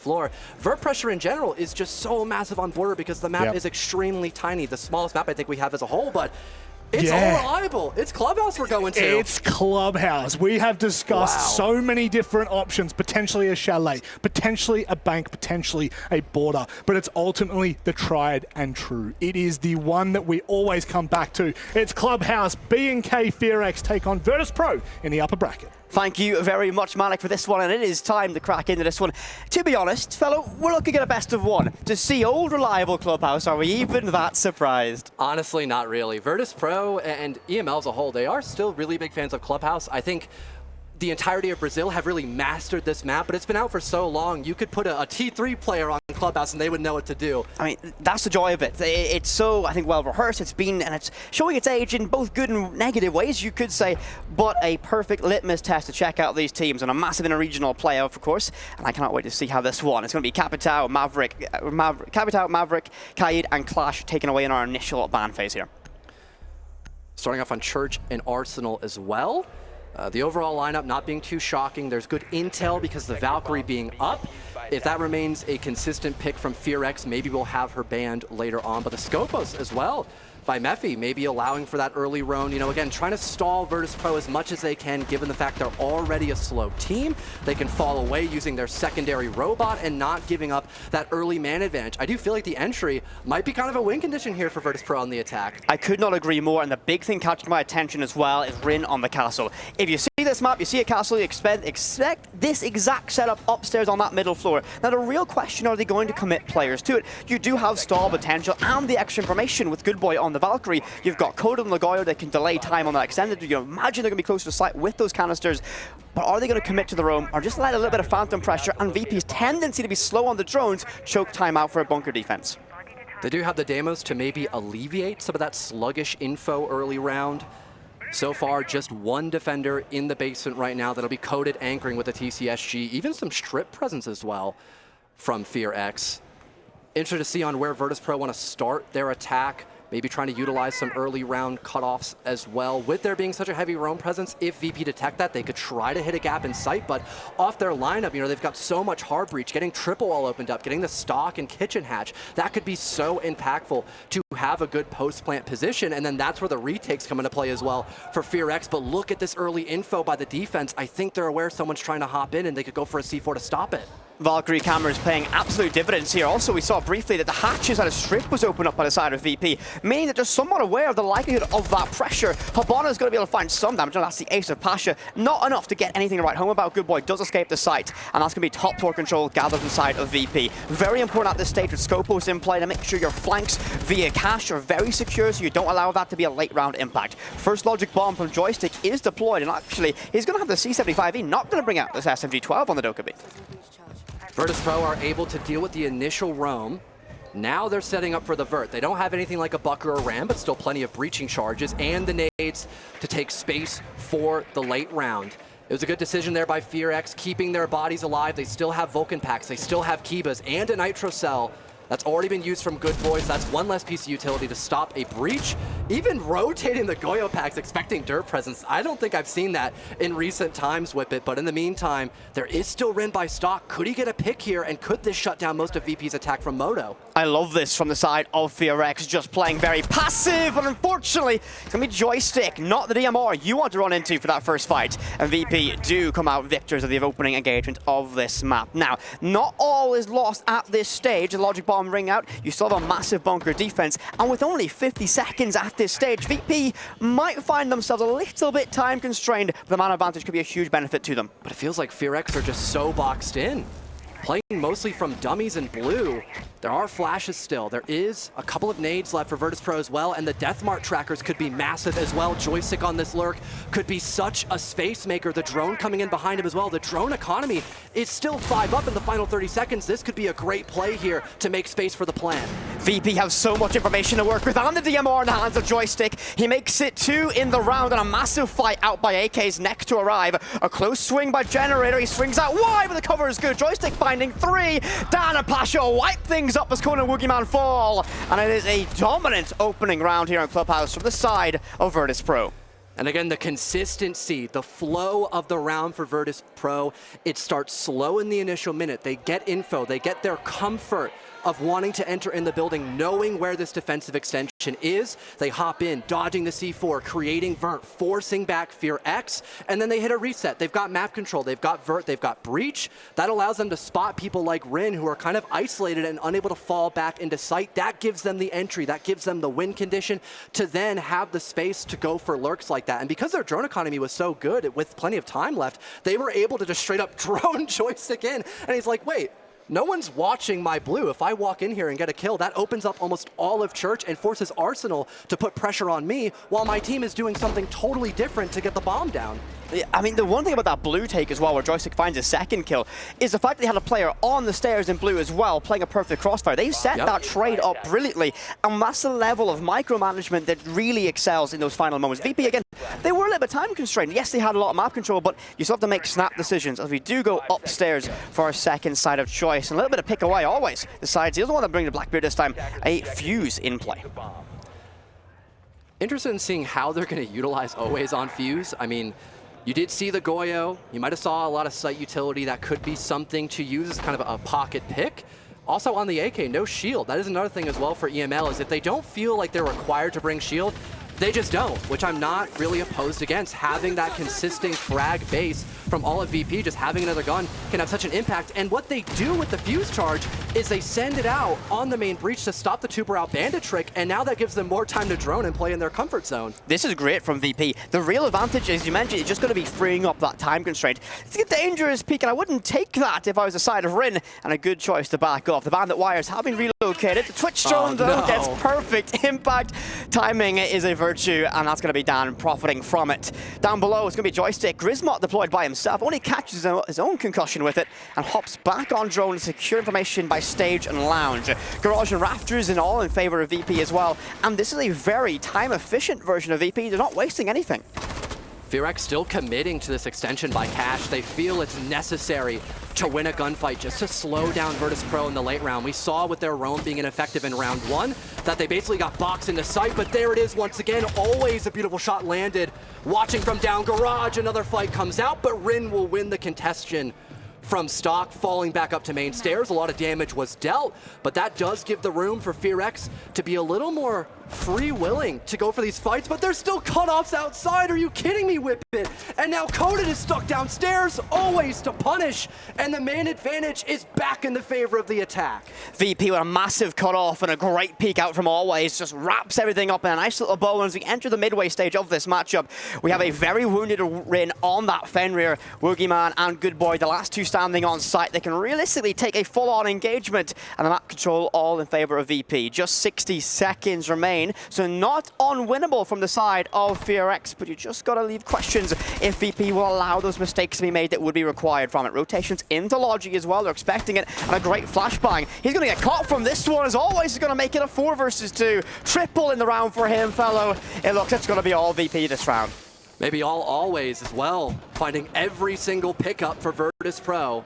floor. Vert pressure in general is just so massive on border because the map is extremely tiny. The smallest map I think we have as a whole, but it's all reliable. It's Clubhouse we're going to. It's Clubhouse. We have discussed so many different options, potentially a chalet, potentially a bank, potentially a border, but it's ultimately the tried and true. It is the one that we always come back to. It's Clubhouse. BNK FEARX take on Virtus.pro in the upper bracket. Thank you very much, Malik, for this one, and it is time to crack into this one. To be honest, fellow, we're looking at a best of one. To see old, reliable Clubhouse, are we even that surprised? Honestly, not really. Virtus.pro and EML as a whole, they are still really big fans of Clubhouse. I think the entirety of Brazil have really mastered this map, but it's been out for so long, you could put a T3 player on Clubhouse and they would know what to do. I mean, that's the joy of it. It's so, I think, well rehearsed. And it's showing its age in both good and negative ways, you could say, but a perfect litmus test to check out these teams and a massive interregional playoff, of course. And I cannot wait to see how this one. It's going to be Capitao, Maverick, Kaid, and Clash taken away in our initial ban phase here. Starting off on Church and Arsenal as well. The overall lineup not being too shocking. There's good intel because the Valkyrie being up. If that remains a consistent pick from FEARX, maybe we'll have her banned later on. But the Scopos as well by Mephi, maybe allowing for that early roam. You know, again, trying to stall Virtus.pro as much as they can, given the fact they're already a slow team. They can fall away using their secondary robot and not giving up that early man advantage. I do feel like the entry might be kind of a win condition here for Virtus.pro on the attack. I could not agree more, and the big thing catching my attention as well is Rin on the castle. If you see this map, you see a castle, you expect this exact setup upstairs on that middle floor. Now, the real question, are they going to commit players to it? You do have stall potential and the extra information with Good Boy on the Valkyrie. You've got Code and Lagoyo that can delay time on that extended. You know, imagine they're going to be closer to site with those canisters. But are they going to commit to the roam or just let a little bit of phantom pressure and VP's tendency to be slow on the drones choke time out for a bunker defense? They do have the demos to maybe alleviate some of that sluggish info early round. So far, just one defender in the basement right now that'll be coded anchoring with the TCSG. Even some strip presence as well from FEARX. Interested to see on where Virtus.pro want to start their attack. Maybe trying to utilize some early round cutoffs as well. With there being such a heavy roam presence, if VP detect that, they could try to hit a gap in sight, but off their lineup, you know, they've got so much hard breach, getting triple wall opened up, getting the stock and kitchen hatch. That could be so impactful to have a good post-plant position, and then that's where the retakes come into play as well for FEARX. But look at this early info by the defense. I think they're aware someone's trying to hop in and they could go for a C4 to stop it. Valkyrie cameras paying absolute dividends here. Also, we saw briefly that the hatches at a strip was opened up by the side of VP, meaning that they're somewhat aware of the likelihood of that pressure. Habana's going to be able to find some damage, and that's the ace of Pasha. Not enough to get anything to write home about. Good Boy does escape the site, and that's going to be top floor control gathered inside of VP. Very important at this stage with Scopos in play to make sure your flanks via cache are very secure so you don't allow that to be a late round impact. First logic bomb from Joystick is deployed, and actually he's going to have the C75E, not going to bring out this SMG-12 on the Dokkaebi. Virtus.pro are able to deal with the initial roam. Now they're setting up for the Vert. They don't have anything like a Buck or a Ram, but still plenty of breaching charges and the nades to take space for the late round. It was a good decision there by FEARX, keeping their bodies alive. They still have Vulcan packs, they still have Kibas and a Nitro Cell. That's already been used from Good Boys. That's one less piece of utility to stop a breach. Even rotating the Goyo packs, expecting dirt presence. I don't think I've seen that in recent times with it, but in the meantime, there is still Rin by stock. Could he get a pick here, and could this shut down most of VP's attack from Moto? I love this from the side of FEARX, just playing very passive, but unfortunately, it's going to be Joystick, not the DMR you want to run into for that first fight. And VP do come out victors of the opening engagement of this map. Now, not all is lost at this stage. The Logic Bomb ring out, you still have a massive bunker defense, and with only 50 seconds at this stage, VP might find themselves a little bit time constrained, but the man advantage could be a huge benefit to them. But it feels like FEARX are just so boxed in. Playing mostly from dummies in blue. There are flashes still. There is a couple of nades left for Virtus.pro as well, and the Deathmart trackers could be massive as well. Joystick on this lurk could be such a space maker. The drone coming in behind him as well. The drone economy is still 5 up in the final 30 seconds. This could be a great play here to make space for the plan. VP has so much information to work with on the DMR in the hands of Joystick. He makes it 2 in the round, and a massive fight out by AK's next to arrive. A close swing by Generator. He swings out wide, but the cover is good. Joystick finding 3. Dan and Pasha wipe things up as Conan and Woogieman fall. And it is a dominant opening round here in Clubhouse from the side of Virtus.pro. And again, the consistency, the flow of the round for Virtus.pro, it starts slow in the initial minute. They get info, they get their comfort of wanting to enter in the building, knowing where this defensive extension is. They hop in, dodging the C4, creating Vert, forcing back FEARX, and then they hit a reset. They've got map control, they've got Vert, they've got Breach. That allows them to spot people like Rin who are kind of isolated and unable to fall back into sight. That gives them the entry, that gives them the win condition to then have the space to go for lurks like that. And because their drone economy was so good with plenty of time left, they were able to just straight up drone joystick in. And he's like, wait, no one's watching my blue. If I walk in here and get a kill, that opens up almost all of Church and forces Arsenal to put pressure on me while my team is doing something totally different to get the bomb down. I mean, the one thing about that blue take as well, where Joystick finds a second kill, is the fact they had a player on the stairs in blue as well, playing a perfect crossfire. They've set that trade up brilliantly, and that's the level of micromanagement that really excels in those final moments. VP, again, they were a little bit time constrained. Yes, they had a lot of map control, but you still have to make snap decisions as we do go upstairs for our second side of choice. And a little bit of pick away always. The sides, he doesn't want to bring the Blackbeard this time. A fuse in play. Interested in seeing how they're going to utilize always on fuse. I mean, you did see the Goyo. You might have saw a lot of site utility. That could be something to use as kind of a pocket pick. Also on the AK, no shield. That is another thing as well for EML, is if they don't feel like they're required to bring shield, they just don't, which I'm not really opposed against. Having that consistent frag base from all of VP, just having another gun can have such an impact. And what they do with the fuse charge is they send it out on the main breach to stop the Tuber out bandit trick, and now that gives them more time to drone and play in their comfort zone. This is great from VP. The real advantage, as you mentioned, is just going to be freeing up that time constraint. It's a dangerous peak, and I wouldn't take that if I was the side of Rin, and a good choice to back off. The bandit wires have been relocated. The Twitch drone, though, gets perfect impact. Timing is a virtue, and that's going to be Dan profiting from it. Down below, it's going to be Joystick. Grismot deployed by himself, only catches his own concussion with it, and hops back on drone to secure information by stage and lounge. Garage and rafters and all in favor of VP as well, and this is a very time-efficient version of VP. They're not wasting anything. FEARX still committing to this extension by Cash. They feel it's necessary to win a gunfight just to slow down Virtus.pro in the late round. We saw with their roam being ineffective in round one that they basically got boxed into sight, but there it is once again. Always a beautiful shot landed. Watching from down garage, another fight comes out, but Rin will win the contestation from stock, falling back up to main stairs. A lot of damage was dealt, but that does give the room for FEARX to be a little more free-willing to go for these fights, but there's still cutoffs outside. Are you kidding me, Whip It? And now Coveted is stuck downstairs, always to punish, and the main advantage is back in the favor of the attack. VP with a massive cutoff and a great peek out from Always, just wraps everything up in a nice little bow. As we enter the midway stage of this matchup, we have a very wounded Rin on that Fenrir. Woogieman and Good Boy, the last two standing on site. They can realistically take a full-on engagement, and the map control all in favor of VP. Just 60 seconds remain. So not unwinnable from the side of FEARX, but you just got to leave questions if VP will allow those mistakes to be made that would be required from it. Rotations into Logi as well, they're expecting it, and a great flashbang. He's going to get caught from this one, as Always is going to make it a 4 versus 2. Triple in the round for him, fellow. It looks it's going to be all VP this round. Maybe all Always as well, finding every single pickup for Virtus.pro.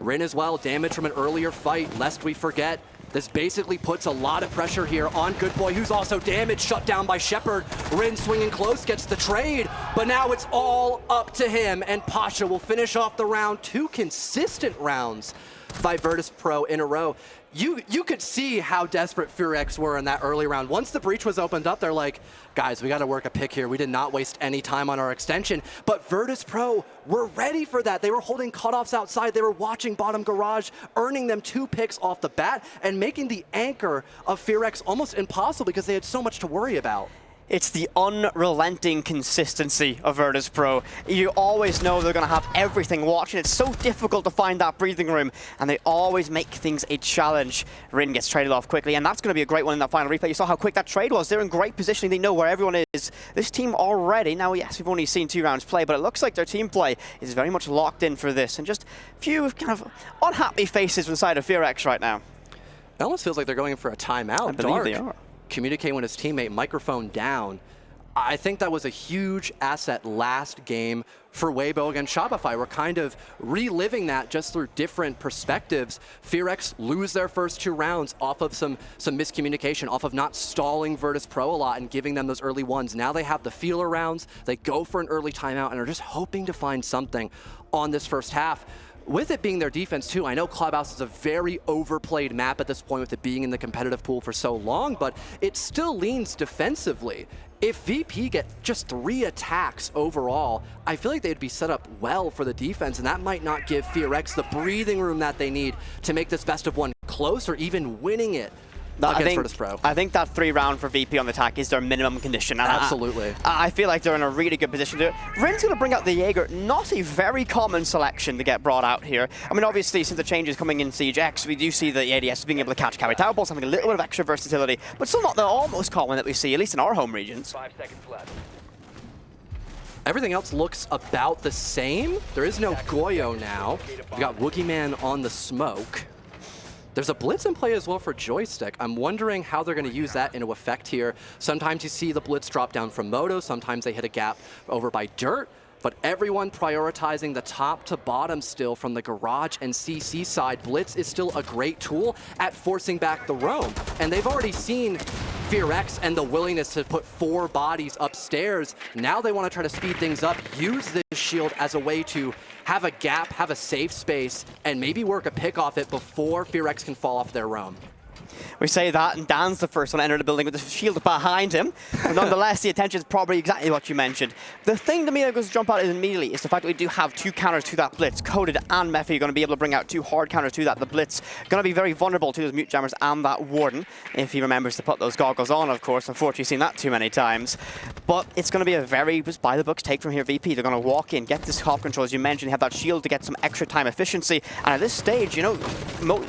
Rin as well, damage from an earlier fight, lest we forget. This basically puts a lot of pressure here on Good Boy, who's also damaged, shut down by Shepard. Rin swinging close, gets the trade, but now it's all up to him, and Pasha will finish off the round. 2 consistent rounds by Virtus.pro in a row. You could see how desperate FEARX were in that early round. Once the breach was opened up, they're like, guys, we got to work a pick here. We did not waste any time on our extension. But Virtus.pro were ready for that. They were holding cutoffs outside. They were watching bottom garage, earning them 2 picks off the bat, and making the anchor of FEARX almost impossible because they had so much to worry about. It's the unrelenting consistency of Virtus.pro. You always know they're going to have everything watching. It's so difficult to find that breathing room, and they always make things a challenge. Rin gets traded off quickly, and that's going to be a great one in that final replay. You saw how quick that trade was. They're in great positioning. They know where everyone is. This team already, now yes, we've only seen 2 rounds play, but it looks like their team play is very much locked in for this, and just a few kind of unhappy faces from the side of FEARX right now. It almost feels like they're going for a timeout. I believe they are. Communicating with his teammate, microphone down. I think that was a huge asset last game for Weibo against Shopify. We're kind of reliving that just through different perspectives. FEARX lose their first 2 rounds off of some miscommunication, off of not stalling Virtus.pro a lot and giving them those early ones. Now they have the feeler rounds, they go for an early timeout and are just hoping to find something on this first half. With it being their defense too, I know Clubhouse is a very overplayed map at this point with it being in the competitive pool for so long, but it still leans defensively. If VP get just 3 attacks overall, I feel like they'd be set up well for the defense, and that might not give FEARX the breathing room that they need to make this best of 1 close or even winning it. I think that 3 round for VP on the attack is their minimum condition. And absolutely. I feel like they're in a really good position to do it. Rin's going to bring out the Jaeger, not a very common selection to get brought out here. I mean, obviously, since the changes coming in Siege X, we do see the ADS being able to catch carry tower balls, having a little bit of extra versatility, but still not the almost common that we see, at least in our home regions. 5 seconds left. Everything else looks about the same. There is no Goyo now. We've got Woogieman on the smoke. There's a blitz in play as well for Joystick. I'm wondering how they're going to use that into effect here. Sometimes you see the blitz drop down from Moto, sometimes they hit a gap over by Dirt, but everyone prioritizing the top to bottom still from the Garage and CC side. Blitz is still a great tool at forcing back the roam, and they've already seen FEARX and the willingness to put 4 bodies upstairs. Now they want to try to speed things up, use this shield as a way to have a gap, have a safe space, and maybe work a pick off it before FEARX can fall off their roam. We say that, and Dan's the first one to enter the building with the shield behind him. But nonetheless, the attention is probably exactly what you mentioned. The thing to me that goes to jump out immediately is the fact that we do have 2 counters to that blitz. Coveted and Mephi are going to be able to bring out 2 hard counters to that. The blitz going to be very vulnerable to those mute jammers and that warden, if he remembers to put those goggles on, of course. Unfortunately, seen that too many times. But it's going to be a very by-the-books take from here, VP. They're going to walk in, get this hop control, as you mentioned, have that shield to get some extra time efficiency. And at this stage, you know,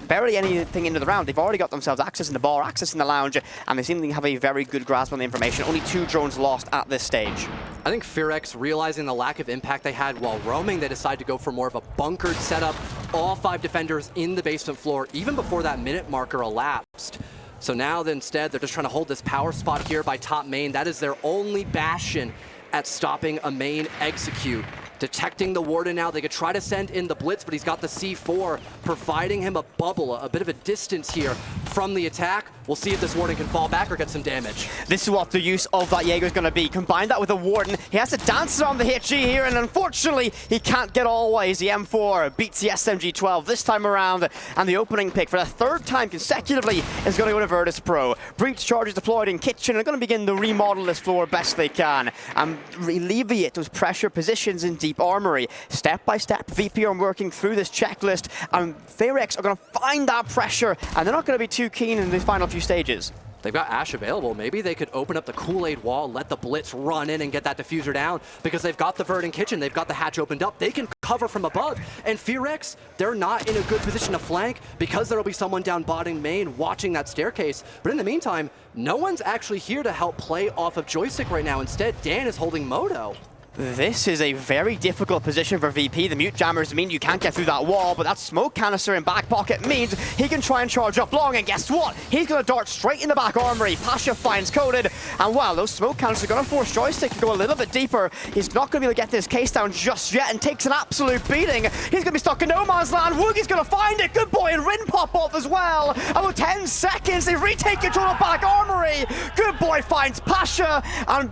barely anything into the round. They've already got themselves access in the bar, access in the lounge, and they seem to have a very good grasp on the information. Only 2 drones lost at this stage. I think FEARX, realizing the lack of impact they had while roaming, they decided to go for more of a bunkered setup. All 5 defenders in the basement floor, even before that minute marker elapsed. So now instead, they're just trying to hold this power spot here by top main. That is their only bastion at stopping a main execute. Detecting the warden now, they could try to send in the blitz, but he's got the C4, providing him a bubble, a bit of a distance here from the attack. We'll see if this warden can fall back or get some damage. This is what the use of that Jaeger is going to be. Combine that with the warden. He has to dance around the HG here, and unfortunately, he can't get all ways. The M4 beats the SMG-12 this time around, and the opening pick for the 3rd time consecutively is going to go to Virtus.pro. Breach charges deployed in kitchen, and they're going to begin to remodel this floor best they can and alleviate those pressure positions in deep armory. Step by step, VP are working through this checklist, and FEARX are going to find that pressure, and they're not going to be too keen in the final few stages. They've got Ash available. Maybe they could open up the Kool-Aid wall, let the blitz run in and get that diffuser down, because they've got the Vert in kitchen, they've got the hatch opened up, they can cover from above. And FEARX, they're not in a good position to flank because there'll be someone down bottom main watching that staircase. But in the meantime, no one's actually here to help play off of Joystick right now. Instead, Dan is holding Moto. This is a very difficult position for VP. The mute jammers mean you can't get through that wall, but that smoke canister in back pocket means he can try and charge up long, and guess what? He's going to dart straight in the back armory. Pasha finds Coded, and wow, those smoke canisters are going to force Joystick to go a little bit deeper. He's not going to be able to get this case down just yet, and takes an absolute beating. He's going to be stuck in no man's land. Woogie's going to find it. Good boy, and Rin pop off as well. About 10 seconds, they retake control of back armory. Good boy finds Pasha, and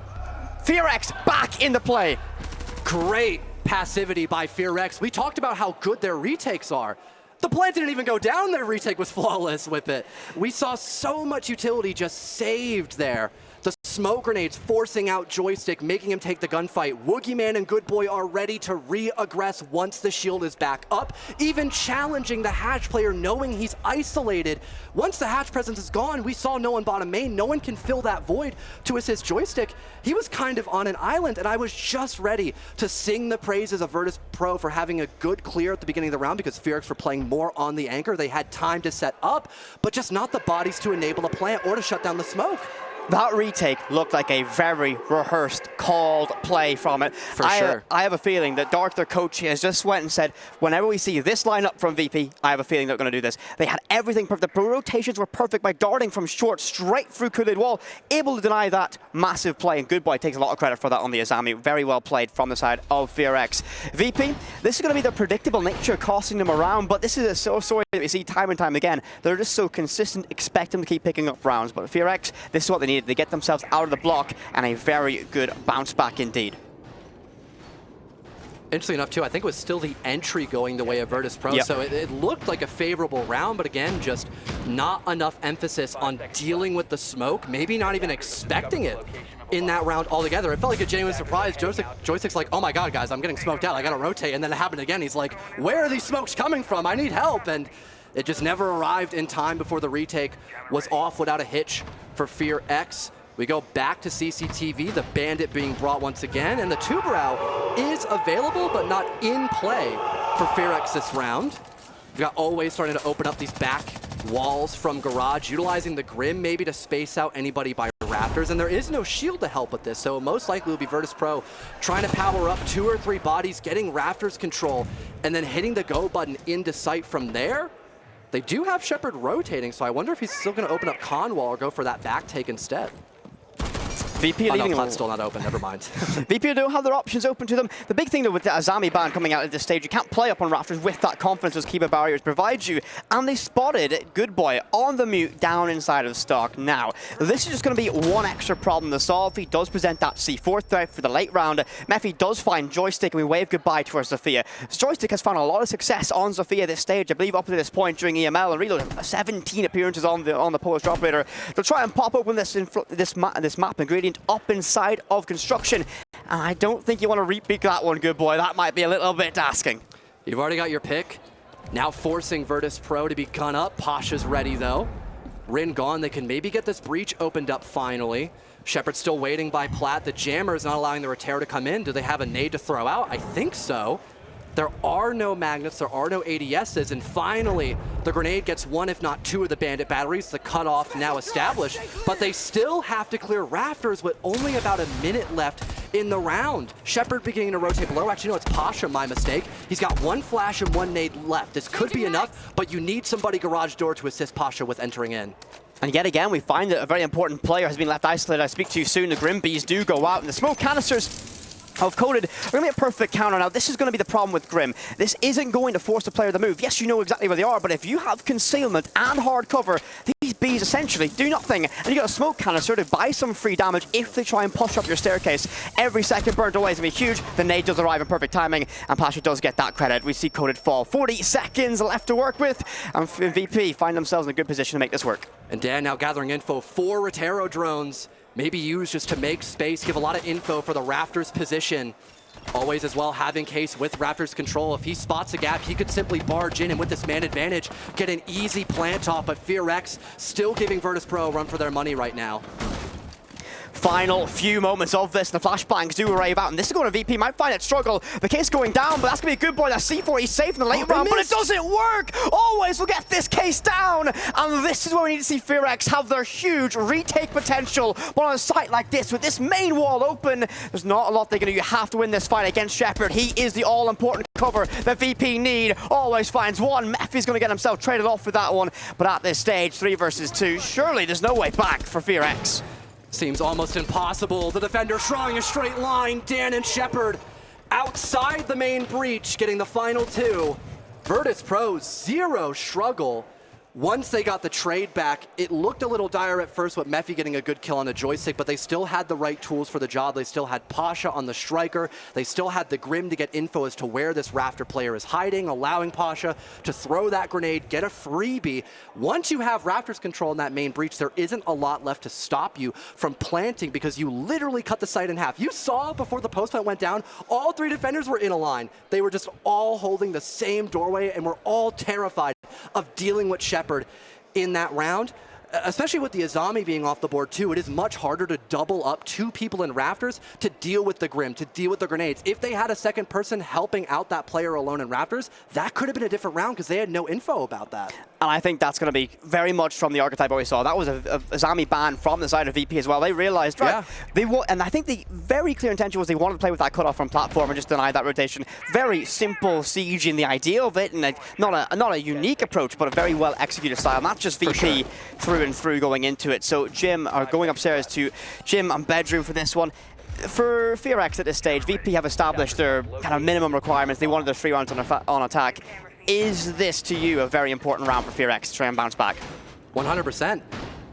FEARX back into play. Great passivity by FEARX. We talked about how good their retakes are. The plant didn't even go down, their retake was flawless with it. We saw so much utility just saved there. The smoke grenades forcing out Joystick, making him take the gunfight. Woogieman and Good Boy are ready to re-aggress once the shield is back up, even challenging the hatch player, knowing he's isolated. Once the hatch presence is gone, we saw no one bottom main. No one can fill that void to assist Joystick. He was kind of on an island, and I was just ready to sing the praises of Virtus.pro for having a good clear at the beginning of the round, because FEARX were playing more on the anchor. They had time to set up, but just not the bodies to enable the plant or to shut down the smoke. That retake looked like a very rehearsed, called play from it. For sure. I have a feeling that Dark, their coach, has just went and said, whenever we see this lineup from VP, I have a feeling they're going to do this. They had everything perfect. The rotations were perfect by darting from short straight through coveted wall, able to deny that massive play. And Good Boy takes a lot of credit for that on the Azami. Very well played from the side of FEARX. VP, this is going to be their predictable nature costing them around, but this is a story that we see time and time again. They're just so consistent, expect them to keep picking up rounds. But FEARX, this is what they needed. They get themselves out of the block, and a very good bounce back indeed. Interesting enough, too, I think it was still the entry going the way of Virtus.pro, yep. so it looked like a favorable round, but again, just not enough emphasis on dealing with the smoke, maybe not even expecting it in that round altogether. It felt like a genuine surprise. Joystick's like, oh my god, guys, I'm getting smoked out, I gotta rotate, and then it happened again. He's like, where are these smokes coming from? I need help, and it just never arrived in time before the retake was off without a hitch for FEARX. We go back to CCTV, the Bandit being brought once again, and the Tuberau is available but not in play for FEARX this round. We've got Always starting to open up these back walls from Garage, utilizing the Grim maybe to space out anybody by Raptors, and there is no shield to help with this, so most likely will be Virtus.pro trying to power up 2 or 3 bodies, getting Raptors control, and then hitting the go button into sight from there. They do have Shepard rotating, so I wonder if he's still going to open up Conwall or go for that back take instead. VP leaving no, still not open, never mind. VP don't have their options open to them. The big thing though with the Azami ban coming out at this stage, you can't play up on Raptors with that confidence those Kiba barriers provide you. And they spotted Good Boy on the mute down inside of stock. Now, this is just going to be one extra problem to solve. He does present that C4 threat for the late round. Mephi does find Joystick, and we wave goodbye to our Zofia. Joystick has found a lot of success on Zofia this stage. I believe up to this point during EML and Reload, 17 appearances on the Polish operator. They'll try and pop open this map ingredient up inside of construction. And I don't think you want to repeat that one, Good Boy. That might be a little bit asking. You've already got your pick. Now forcing Virtus.pro to be gun up. Pasha's ready though. Rin gone. They can maybe get this breach opened up finally. Shepard's still waiting by Plat. The Jammer is not allowing the Rotero to come in. Do they have a nade to throw out? I think so. There are no magnets, there are no ADSs, and finally the grenade gets 1 if not 2 of the Bandit batteries. The cutoff now established, but they still have to clear Raptors with only about a minute left in the round. Shepard beginning to rotate below. Actually, no, it's Pasha, my mistake. He's got 1 flash and 1 nade left. This could be enough, but you need somebody garage door to assist Pasha with entering in. And yet again, we find that a very important player has been left isolated. I speak to you soon. The Grim Bees do go out, and the smoke canisters of coveted are going to be a perfect counter. Now, this is going to be the problem with Grim. This isn't going to force the player to move. Yes, you know exactly where they are, but if you have concealment and hard cover, these bees essentially do nothing. And you got a smoke canister to buy some free damage if they try and push up your staircase. Every second burnt away is going to be huge. The nade does arrive in perfect timing, and Pasha does get that credit. We see coveted fall. 40 seconds left to work with, and VP find themselves in a good position to make this work. And Dan now gathering info. 4 Rotero drones. Maybe used just to make space, give a lot of info for the Raptors position. Always as well having Case with Raptors control. If he spots a gap, he could simply barge in and with this man advantage, get an easy plant off, but FEARX still giving Virtus.pro a run for their money right now. Final few moments of this, the flashbangs do arrive out, and this is going to VP, might find it struggle. The Case going down, but that's going to be a Good Boy. That C4, he's safe in the late round, but it doesn't work! Always will get this Case down, and this is where we need to see FEARX have their huge retake potential. But on a site like this, with this main wall open, there's not a lot they're going to do. You have to win this fight against Shepard. He is the all-important cover that VP need. Always finds one. Mephi's going to get himself traded off with that one, but at this stage, 3 versus 2, surely there's no way back for FEARX. Seems almost impossible. The defender drawing a straight line. Dan and Shepard outside the main breach, getting the final 2. Virtus.pro, 0 struggle. Once they got the trade back, it looked a little dire at first with Mephi getting a good kill on a Joystick, but they still had the right tools for the job. They still had Pasha on the striker. They still had the Grim to get info as to where this Raptor player is hiding, allowing Pasha to throw that grenade, get a freebie. Once you have Raptors control in that main breach, there isn't a lot left to stop you from planting because you literally cut the site in half. You saw before the post plant went down, all 3 defenders were in a line. They were just all holding the same doorway and were all terrified of dealing with Shepard in that round. Especially with the Azami being off the board too, it is much harder to double up 2 people in Raptors to deal with the Grim, to deal with the grenades. If they had a second person helping out that player alone in Raptors, that could have been a different round because they had no info about that. And I think that's going to be very much from the archetype we saw. That was a Zami ban from the side of VP as well. They realized, right, and I think the very clear intention was they wanted to play with that cutoff from platform and just deny that rotation. Very simple siege in the idea of it, and not a unique approach, but a very well executed style. Not just VP through and through going into it. So Jim are going upstairs to Jim and bedroom for this one. For FEARX at this stage, VP have established their kind of minimum requirements. They wanted their 3 rounds on attack. Is this, to you, a very important round for FEARX to try and bounce back? 100%.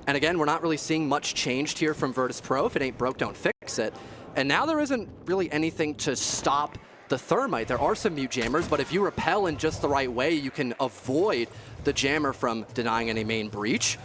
And again, we're not really seeing much changed here from Virtus.pro. If it ain't broke, don't fix it. And now there isn't really anything to stop the Thermite. There are some mute jammers, but if you repel in just the right way, you can avoid the jammer from denying any main breach.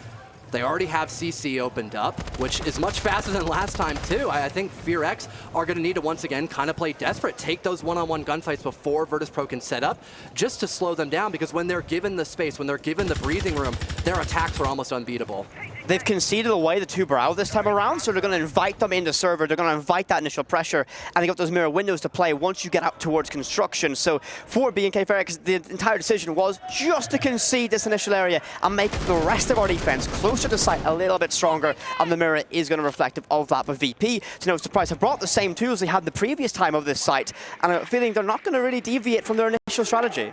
They already have CC opened up, which is much faster than last time, too. I think FEARX are going to need to, once again, kind of play desperate, take those one-on-one gunfights before Virtus.pro can set up, just to slow them down, because when they're given the space, when they're given the breathing room, their attacks are almost unbeatable. They've conceded away the 2 Brow this time around, so they're going to invite them into server. They're going to invite that initial pressure, and they got those mirror windows to play once you get out towards construction. So for BNK FEARX, the entire decision was just to concede this initial area and make the rest of our defense closer to site a little bit stronger, and the mirror is going to reflect of that. But VP, to no surprise, have brought the same tools they had the previous time of this site, and I'm feeling they're not going to really deviate from their initial strategy.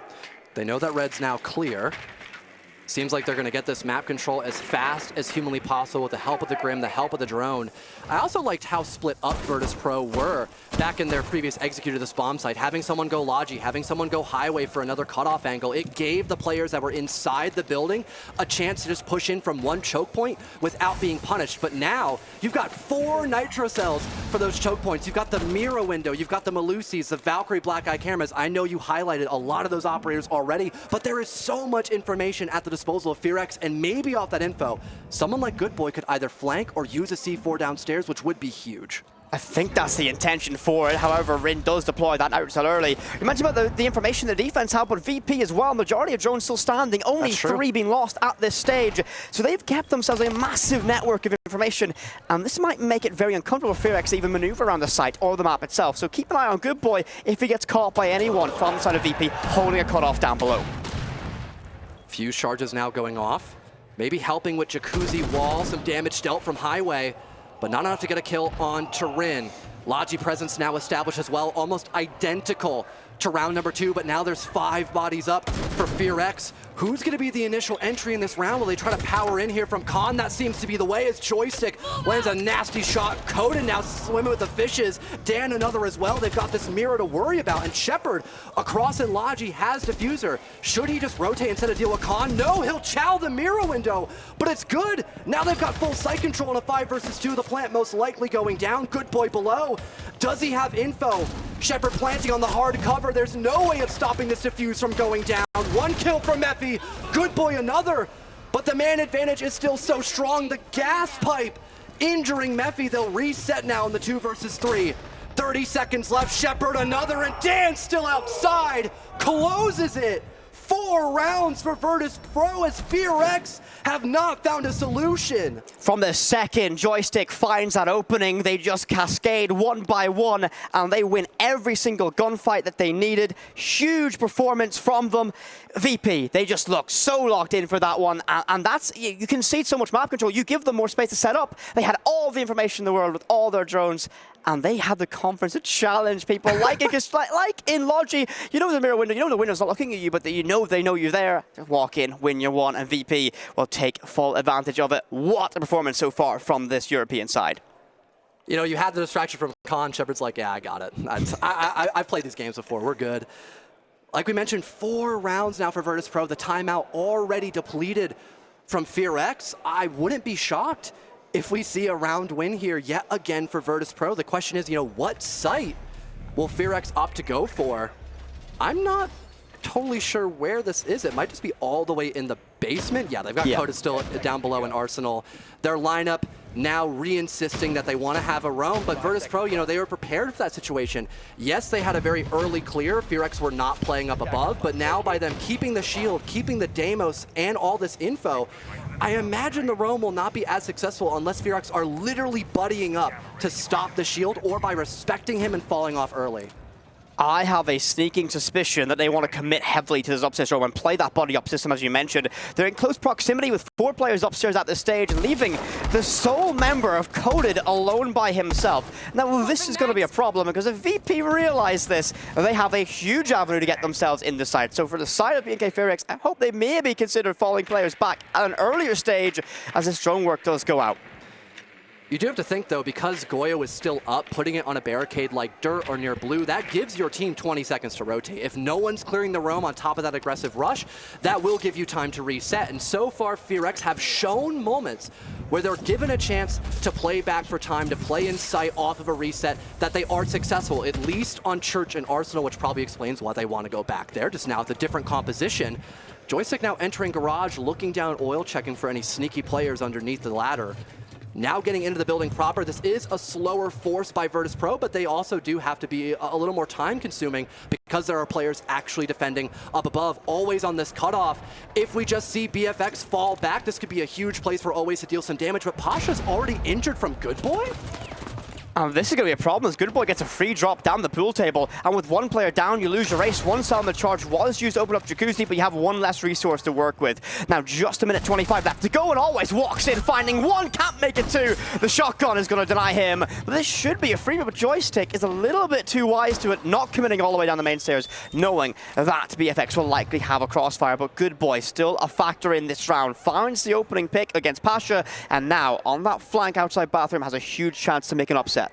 They know that red's now clear. Seems like they're going to get this map control as fast as humanly possible with the help of the Grim, the help of the drone. I also liked how split up Virtus.pro were back in their previous execute of this bomb site. Having someone go Logi, having someone go Highway for another cutoff angle, it gave the players that were inside the building a chance to just push in from one choke point without being punished. But now, you've got 4 Nitro cells for those choke points. You've got the Mira window, you've got the Malusis, the Valkyrie Black Eye cameras. I know you highlighted a lot of those operators already, but there is so much information at the disposal of FEARX, and maybe off that info, someone like Goodboy could either flank or use a C4 downstairs, which would be huge. I think that's the intention for it. However, Rin does deploy that Nitro cell early. You mentioned about the information the defense have, but VP as well. Majority of drones still standing, only 3 being lost at this stage. So they've kept themselves a massive network of information, and this might make it very uncomfortable for FEARX to even maneuver around the site or the map itself. So keep an eye on Goodboy if he gets caught by anyone from the side of VP holding a cutoff down below. Fuse charges now going off. Maybe helping with Jacuzzi wall, some damage dealt from Highway, but not enough to get a kill on Rin. Logi presence now established as well, almost identical to round number 2, but now there's 5 bodies up for FEARX. Who's going to be the initial entry in this round? Will they try to power in here from Khan? That seems to be the way, as Joystick lands a nasty shot. Coden now swimming with the fishes. Dan another as well. They've got this mirror to worry about, and Shepard across in Logi has Diffuser. Should he just rotate instead of deal with Khan? No, he'll chow the mirror window, but it's good. Now they've got full site control in a 5 versus 2. The plant most likely going down. Goodboy below. Does he have info? Shepard planting on the hard cover. There's no way of stopping this Diffuse from going down. 1 kill from Mephi. Goodboy another. But the man advantage is still so strong. The gas pipe injuring Mephi. They'll reset now in the 2 versus 3. 30 seconds left. Shepard another, and Dan still outside. Closes it. 4 rounds for Virtus.pro as FEARX have not found a solution. From the second Joystick finds that opening, they just cascade one by one, and they win every single gunfight that they needed. Huge performance from them. VP, they just look so locked in for that one, and that's, you concede so much map control, you give them more space to set up. They had all the information in the world with all their drones, and they had the confidence to challenge people like it, just like in Logi. You know the mirror window, you know the window's not looking at you, but you know they know you're there. Just walk in, win your one, and VP will take full advantage of it. What a performance so far from this European side. You know, you had the distraction from Khan. Shepard's like, yeah, I got it. I've played these games before. We're good. Like we mentioned, 4 rounds now for Virtus.pro. The timeout already depleted from FEARX. I wouldn't be shocked if we see a round win here yet again for Virtus.pro. The question is, you know, what site will FEARX opt to go for? I'm not totally sure where this is. It might just be all the way in the basement. Yeah, they've got Coda still down below in Arsenal. Their lineup now re-insisting that they want to have a roam, but Virtus.pro, you know, they were prepared for that situation. Yes, they had a very early clear. FEARX were not playing up above, but now by them keeping the shield, keeping the Deimos, and all this info, I imagine the roam will not be as successful unless FEARX are literally buddying up to stop the shield or by respecting him and falling off early. I have a sneaking suspicion that they want to commit heavily to this upstairs row and play that body up system, as you mentioned. They're in close proximity with 4 players upstairs at this stage, leaving the sole member of Coveted alone by himself. Now, this is going to be a problem, because if VP realize this, they have a huge avenue to get themselves in the side. So for the side of BNK FEARX, I hope they maybe consider falling players back at an earlier stage as this drone work does go out. You do have to think, though, because Goyo is still up, putting it on a barricade like dirt or near blue, that gives your team 20 seconds to rotate. If no one's clearing the roam on top of that aggressive rush, that will give you time to reset. And so far, FEARX have shown moments where they're given a chance to play back for time, to play in sight off of a reset, that they are successful, at least on Church and Arsenal, which probably explains why they want to go back there, just now with a different composition. Joystick now entering garage, looking down oil, checking for any sneaky players underneath the ladder. Now getting into the building proper. This is a slower force by Virtus.pro, but they also do have to be a little more time consuming because there are players actually defending up above, always on this cutoff. If we just see BFX fall back, this could be a huge place for Always to deal some damage, but Pasha's already injured from Good Boy? This is going to be a problem as Good Boy gets a free drop down the pool table, and with one player down, you lose your race. One cell on the charge was used to open up Jacuzzi, but you have one less resource to work with. Now, just a minute 25 left to go, and Always walks in, finding one, can't make it two. The shotgun is going to deny him, but this should be a free, but Joystick is a little bit too wise to it, not committing all the way down the main stairs, knowing that BFX will likely have a crossfire, but Good Boy still a factor in this round. Finds the opening pick against Pasha, and now on that flank outside bathroom has a huge chance to make an upset.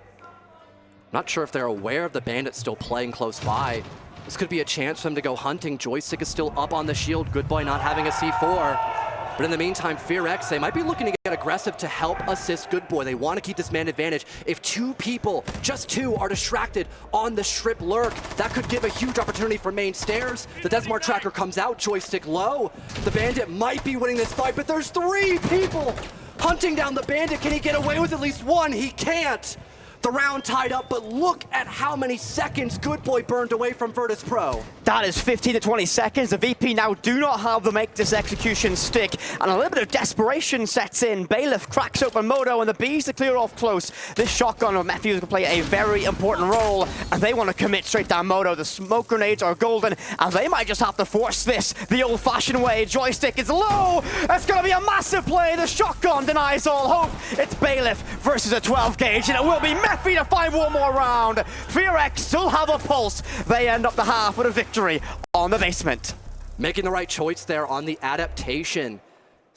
Not sure if they're aware of the bandit still playing close by. This could be a chance for them to go hunting. Joystick is still up on the shield. Good Boy not having a C4. But in the meantime, FEARX, they might be looking to get aggressive to help assist Good Boy. They want to keep this man advantage. If 2 people, just 2, are distracted on the strip lurk, that could give a huge opportunity for main stairs. The Desmar tracker comes out, Joystick low. The bandit might be winning this fight, but there's 3 people hunting down the bandit. Can he get away with at least 1? He can't. The round tied up, but look at how many seconds Good Boy burned away from Virtus.pro. That is 15 to 20 seconds. The VP now do not have the make this execution stick, and a little bit of desperation sets in. Bailiff cracks open Moto, and the Bees to clear off close. This shotgun of Matthews will play a very important role, and they want to commit straight down Moto. The smoke grenades are golden, and they might just have to force this the old-fashioned way. Joystick is low. It's going to be a massive play. The shotgun denies all hope. It's Bailiff versus a 12 gauge, and it will be Mephi to find one more round. FEARX still have a pulse. They end up the half with a victory on the basement. Making the right choice there on the adaptation.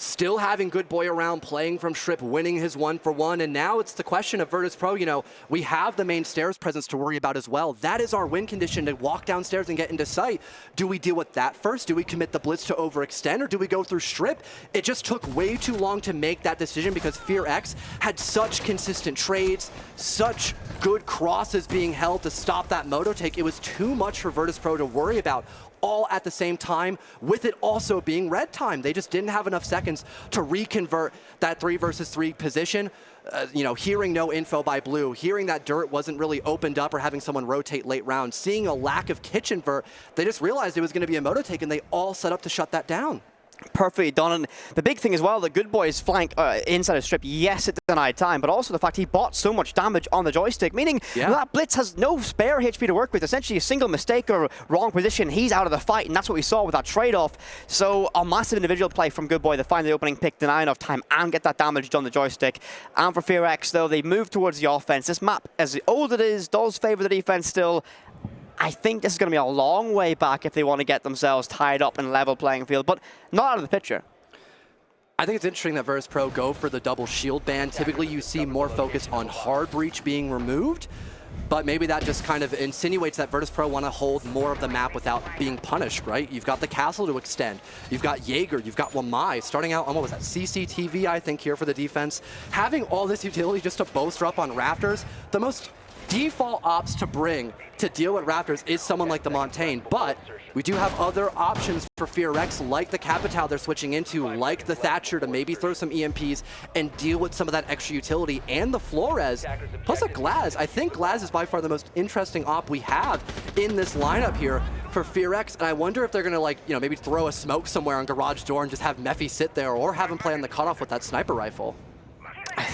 Still having Good Boy around, playing from strip, winning his 1-for-1, and now it's the question of Virtus.pro. You know, we have the main stairs presence to worry about as well. That is our win condition, to walk downstairs and get into sight. Do we deal with that first? Do we commit the blitz to overextend, or do we go through strip? It just took way too long to make that decision because FEARX had such consistent trades, such good crosses being held to stop that moto take. It was too much for Virtus.pro to worry about all at the same time, with it also being red time. They just didn't have enough seconds to reconvert that 3 versus 3 position. You know, hearing no info by blue, hearing that dirt wasn't really opened up or having someone rotate late round, seeing a lack of kitchen vert, they just realized it was going to be a moto take, and they all set up to shut that down. Perfectly done. And the big thing as well, the Good Boy's flank inside of strip, yes, it denied time, but also the fact he bought so much damage on the joystick, meaning that blitz has no spare HP to work with. Essentially, a single mistake or wrong position, he's out of the fight, and that's what we saw with that trade-off. So a massive individual play from Good Boy to find the opening pick, deny enough time, and get that damage done the joystick. And for FEARX, though, they move towards the offense. This map, as old it is, does favor the defense still. I think this is going to be a long way back if they want to get themselves tied up in a level playing field, but not out of the picture. I think it's interesting that Virtus.pro go for the double shield ban. Typically, you see more focus on hard breach being removed, but maybe that just kind of insinuates that Virtus.pro want to hold more of the map without being punished, right? You've got the castle to extend. You've got Jaeger. You've got Wamai starting out on, what was that, CCTV, I think, here for the defense. Having all this utility just to bolster up on Raptors, the most default ops to bring to deal with Raptors is someone like the Montaigne, but we do have other options for FEARX, like the Capital they're switching into, like the Thatcher to maybe throw some EMPs and deal with some of that extra utility, and the Flores, plus a Glaz. I think Glaz is by far the most interesting op we have in this lineup here for FEARX, and I wonder if they're gonna, like, you know, maybe throw a smoke somewhere on garage door and just have Mephi sit there, or have him play on the cutoff with that sniper rifle.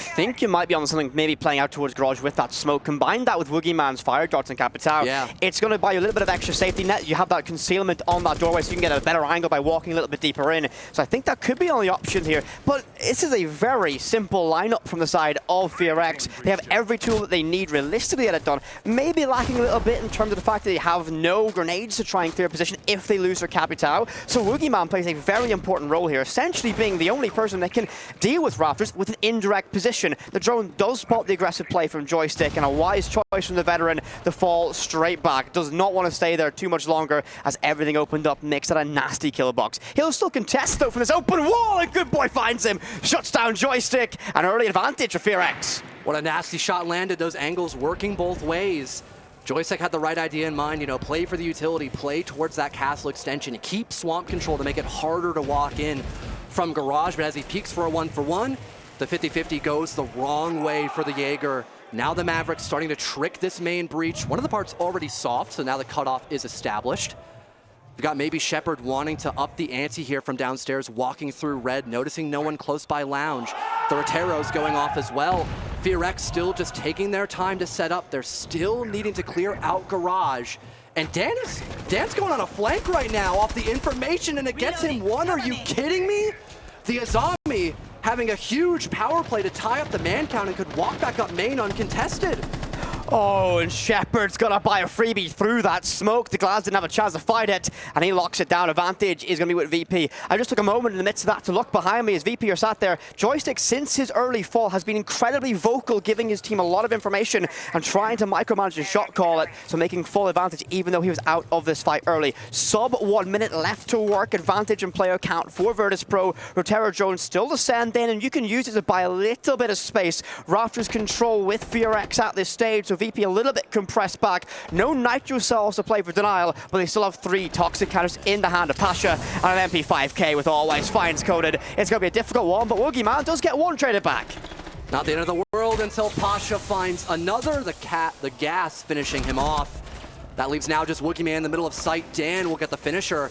think you might be on something maybe playing out towards Garage with that smoke. Combine that with Woogieman's fire darts and Capitao. Yeah. It's going to buy you a little bit of extra safety net. You have that concealment on that doorway so you can get a better angle by walking a little bit deeper in. So I think that could be the only option here. But this is a very simple lineup from the side of FEARX. They have every tool that they need realistically to get it done. Maybe lacking a little bit in terms of the fact that they have no grenades to try and clear position if they lose their Capitao. So Woogieman plays a very important role here, essentially being the only person that can deal with Raptors with an indirect position. The drone does spot the aggressive play from Joystick, and a wise choice from the veteran to fall straight back. Does not want to stay there too much longer as everything opened up, makes it a nasty kill box. He'll still contest though from this open wall, and Good Boy finds him, shuts down Joystick, an early advantage for FEARX. What a nasty shot landed, those angles working both ways. Joystick had the right idea in mind, play for the utility, play towards that castle extension, keep swamp control to make it harder to walk in from Garage, but as he peeks for a 1-for-1, the 50-50 goes the wrong way for the Jaeger. Now the Mavericks starting to trick this main breach. One of the parts already soft, so now the cutoff is established. We've got maybe Shepard wanting to up the ante here from downstairs, walking through red, noticing no one close by lounge. The Rotero's going off as well. FEARX still just taking their time to set up. They're still needing to clear out Garage. And Dan's going on a flank right now off the information, and it gets him one. Are you kidding me? The Azami having a huge power play to tie up the man count and could walk back up main uncontested. Oh, and Shepard's gonna buy a freebie through that smoke. The Glads didn't have a chance to fight it, and he locks it down. Advantage is gonna be with VP. I just took a moment in the midst of that to look behind me as VP are sat there. Joystick, since his early fall, has been incredibly vocal, giving his team a lot of information and trying to micromanage and shot call it, so making full advantage even though he was out of this fight early. Sub 1 minute left to work. Advantage and player count for Virtus.pro. Rotero Jones still to send in, and you can use it to buy a little bit of space. Raptors control with FEARX at this stage, so VP a little bit compressed back. No Nitro cells to play for Denial, but they still have 3 toxic counters in the hand of Pasha, and an MP5K with always finds coded. It's going to be a difficult one, but Woogieman does get one traded back. Not the end of the world until Pasha finds another. The gas finishing him off. That leaves now just Woogieman in the middle of sight. Dan will get the finisher.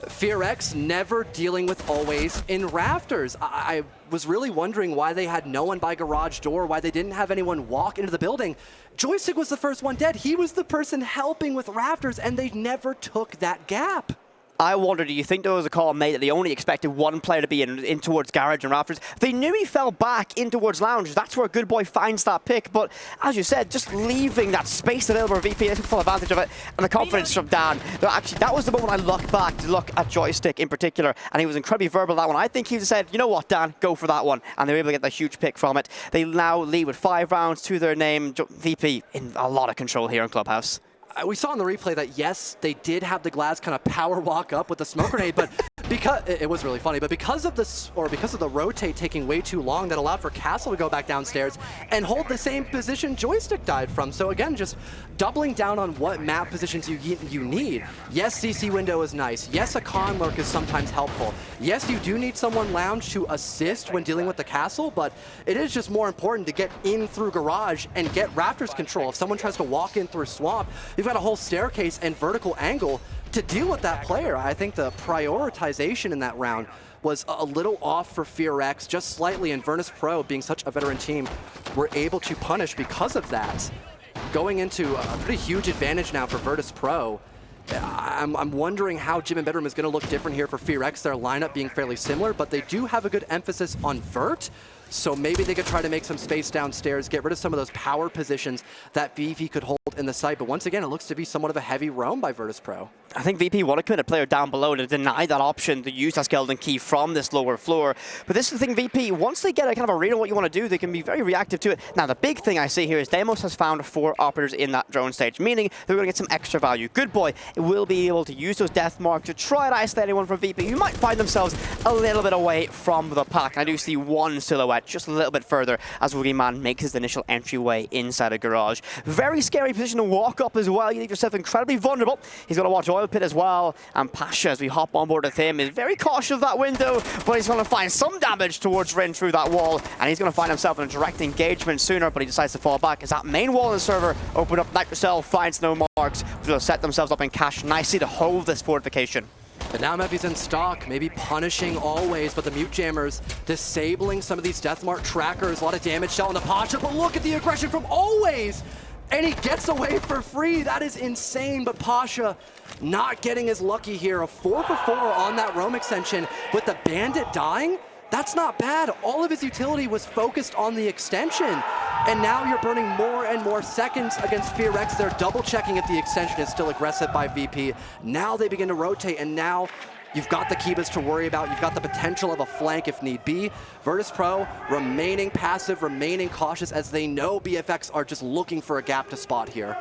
FEARX never dealing with always in Rafters. I was really wondering why they had no one by garage door, why they didn't have anyone walk into the building. Joystick was the first one dead. He was the person helping with Rafters, and they never took that gap. I wonder, do you think there was a call made that they only expected one player to be in towards Garage and Rafters? They knew he fell back in towards Lounge. That's where Good Boy finds that pick. But as you said, just leaving that space available for VP, they took full advantage of it. And the confidence from Dan. Actually, that was the moment I looked back to look at Joystick in particular. And he was incredibly verbal that one. I think he said, you know what, Dan, go for that one. And they were able to get that huge pick from it. They now lead with 5 rounds to their name. VP in a lot of control here in Clubhouse. We saw in the replay that, yes, they did have the Glads kind of power walk up with the smoke grenade, but because it was really funny, but because of this, or because of the rotate taking way too long, that allowed for Castle to go back downstairs and hold the same position Joystick died from. So again, just doubling down on what map positions you need. Yes, CC window is nice. Yes, a con lurk is sometimes helpful. Yes, you do need someone lounge to assist when dealing with the Castle, but it is just more important to get in through Garage and get Raptors control. If someone tries to walk in through Swamp, you've got a whole staircase and vertical angle to deal with that player. I think the prioritization in that round was a little off for FEARX, just slightly, and Virtus.pro, being such a veteran team, were able to punish because of that. Going into a pretty huge advantage now for Virtus.pro. I'm wondering how Gym and Bedroom is going to look different here for FEARX, their lineup being fairly similar, but they do have a good emphasis on Vert. So maybe they could try to make some space downstairs, get rid of some of those power positions that VP could hold in the site. But once again, it looks to be somewhat of a heavy roam by Virtus.pro. I think VP want to commit a player down below to deny that option to use that skeleton key from this lower floor. But this is the thing, VP, once they get a kind of a read on what you want to do, they can be very reactive to it. Now, the big thing I see here is Deimos has found 4 operators in that drone stage, meaning they're going to get some extra value. Good Boy will be able to use those death marks to try to isolate anyone from VP who might find themselves a little bit away from the pack. And I do see one silhouette just a little bit further as Woogieman makes his initial entryway inside a garage. Very scary position to walk up as well. You leave yourself incredibly vulnerable. He's got to watch Oil Pit as well. And Pasha, as we hop on board with him, is very cautious of that window, but he's going to find some damage towards Rin through that wall, and he's going to find himself in a direct engagement sooner, but he decides to fall back as that main wall in the server opened up. Nitrocell finds no marks. They'll set themselves up in cache nicely to hold this fortification. But now Mephi's in stock, maybe punishing always, but the Mute Jammers disabling some of these Deathmark trackers. A lot of damage dealt on the Pasha, but look at the aggression from always! And he gets away for free. That is insane, but Pasha not getting as lucky here. A 4 for 4 on that roam extension with the Bandit dying. That's not bad. All of his utility was focused on the extension. And now you're burning more and more seconds against FEARX. They're double checking if the extension is still aggressive by VP. Now they begin to rotate, and now you've got the Kibas to worry about. You've got the potential of a flank if need be. Virtus.pro remaining passive, remaining cautious, as they know BFX are just looking for a gap to spot here.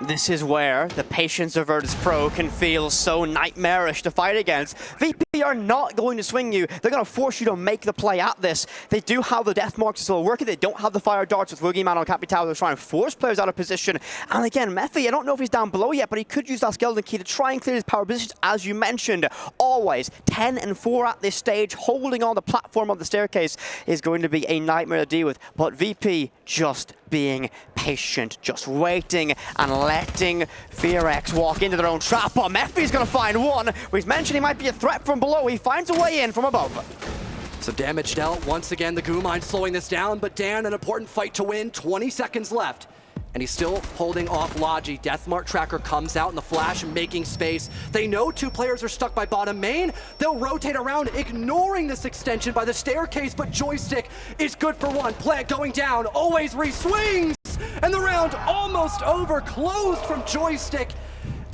This is where the patience of Virtus.pro can feel so nightmarish to fight against. VP are not going to swing you. They're going to force you to make the play at this. They do have the death marks still working. They don't have the fire darts with Woogieman on Capital. They're trying to force players out of position. And again, Mephi, I don't know if he's down below yet, but he could use that skeleton key to try and clear his power positions, as you mentioned. Always 10 and 4 at this stage. Holding on the platform of the staircase is going to be a nightmare to deal with. But VP just being patient, just waiting and letting FEARX walk into their own trap. But Mephi's going to find one. We've mentioned he might be a threat from below. He finds a way in from above. Some damage dealt. Once again, the Goo Mine slowing this down, but Dan, an important fight to win. 20 seconds left. And he's still holding off Logi. Deathmark tracker comes out in the flash, making space. They know two players are stuck by bottom main. They'll rotate around, ignoring this extension by the staircase, but Joystick is good for one. Plant going down, always re-swings! And the round almost over, closed from Joystick.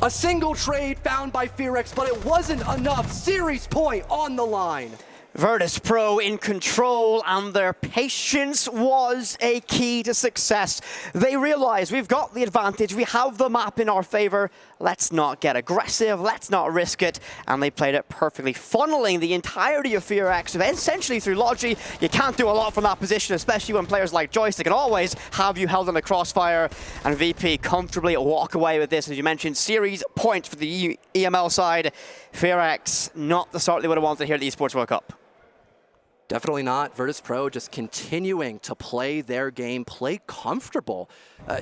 A single trade found by FEARX, but it wasn't enough. Series point on the line. Virtus.pro in control, and their patience was a key to success. They realized we've got the advantage, we have the map in our favor, let's not get aggressive, let's not risk it, and they played it perfectly, funneling the entirety of FEARX essentially through Logi. You can't do a lot from that position, especially when players like Joystick can always have you held in the crossfire, and VP comfortably walk away with this. As you mentioned, series point for the EML side. FEARX, not the start they would have wanted here at the Esports World Cup. Definitely not. Virtus.pro just continuing to play their game, play comfortable.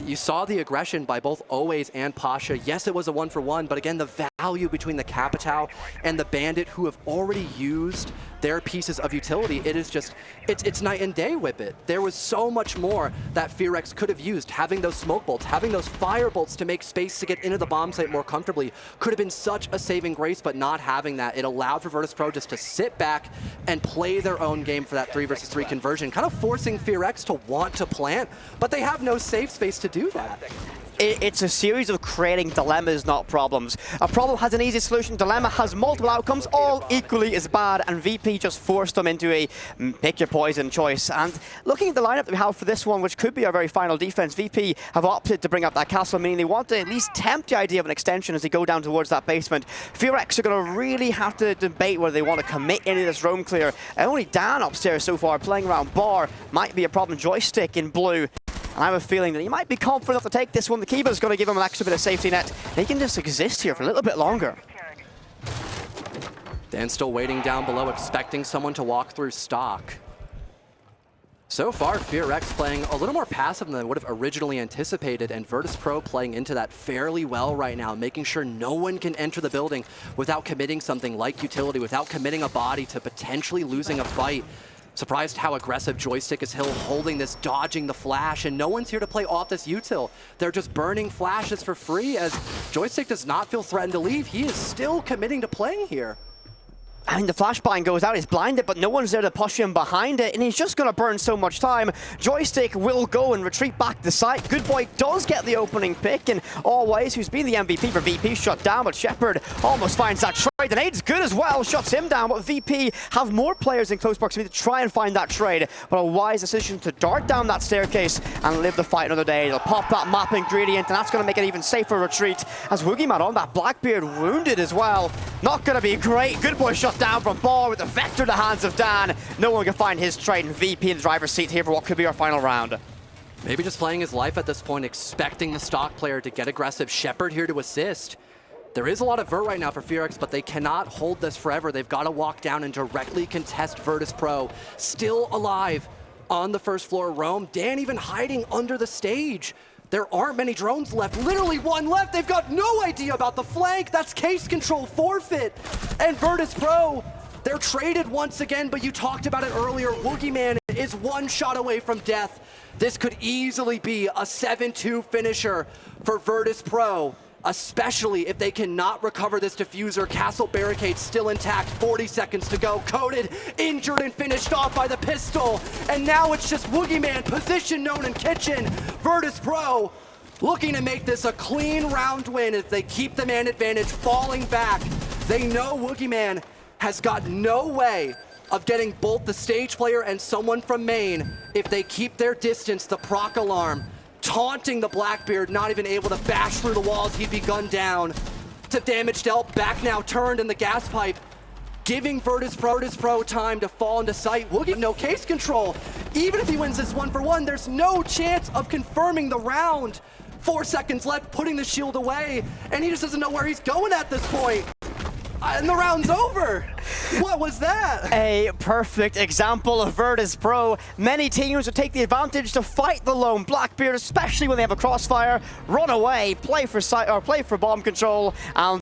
You saw the aggression by both Always and Pasha. Yes, it was a 1-for-1, but again, the value between the Capital and the Bandit, who have already used their pieces of utility, it is just, it's night and day with it. There was so much more that FEARX could have used. Having those smoke bolts, having those fire bolts to make space to get into the bomb site more comfortably could have been such a saving grace, but not having that, it allowed for Virtus.pro just to sit back and play their own game for that 3 versus 3 conversion, kind of forcing FEARX to want to plant, but they have no safe space to do that. It's a series of creating dilemmas, not problems. A problem has an easy solution, dilemma has multiple outcomes, all equally as bad, and VP just forced them into a pick your poison choice. And looking at the lineup that we have for this one, which could be our very final defense, VP have opted to bring up that castle, meaning they want to at least tempt the idea of an extension as they go down towards that basement. FEARX are going to really have to debate whether they want to commit into this roam clear. And only Dan upstairs so far playing around bar might be a problem. Joystick in blue. And I have a feeling that he might be confident enough to take this one. The Kiba's going to give him an extra bit of safety net. They can just exist here for a little bit longer. Dan still waiting down below, expecting someone to walk through stock. So far, FEARX playing a little more passive than they would have originally anticipated, and Virtus.pro playing into that fairly well right now, making sure no one can enter the building without committing something like utility, without committing a body to potentially losing a fight. Surprised how aggressive Joystick is holding this, dodging the flash, and no one's here to play off this util. They're just burning flashes for free as Joystick does not feel threatened to leave. He is still committing to playing here. I mean, the flashbang goes out, he's blinded, but no one's there to push him behind it, and he's just going to burn so much time. Joystick will go and retreat back to the site. Good Boy does get the opening pick, and Always, who's been the MVP for VP, shut down, but Shepard almost finds that trade. And Nade's good as well, shuts him down, but VP have more players in close proximity to try and find that trade, but a wise decision to dart down that staircase and live the fight another day. They'll pop that map ingredient, and that's going to make an even safer retreat, as Woogieman on that Blackbeard wounded as well. Not going to be great. Good Boy shut down from bar with the vector in the hands of Dan. No one can find his trade, and VP in the driver's seat here for what could be our final round. Maybe just playing his life at this point, expecting the stock player to get aggressive. Shepard here to assist. There is a lot of vert right now for FEARX, but they cannot hold this forever. They've got to walk down and directly contest Virtus.pro. Still alive on the first floor roam. Dan even hiding under the stage. There aren't many drones left. Literally one left. They've got no idea about the flank. That's case control forfeit. And Virtus.pro, they're traded once again, but you talked about it earlier. Woogieman is one shot away from death. This could easily be a 7-2 finisher for Virtus.pro, especially if they cannot recover this diffuser. Castle barricade still intact, 40 seconds to go. Coated, injured, and finished off by the pistol. And now it's just Woogieman, position known in kitchen. Virtus.pro looking to make this a clean round win as they keep the man advantage, falling back. They know Woogieman has got no way of getting both the stage player and someone from main if they keep their distance. The proc alarm taunting the Blackbeard, not even able to bash through the walls. He'd be gunned down. To damage dealt, back now turned in the gas pipe, giving Virtus.pro time to fall into sight. Woogie, no case control. Even if he wins this 1-for-1, there's no chance of confirming the round. 4 seconds left, putting the shield away, and he just doesn't know where he's going at this point. And the round's over. What was that? A perfect example of Virtus.pro. Many teams would take the advantage to fight the lone Blackbeard, especially when they have a crossfire, run away, play for bomb control, and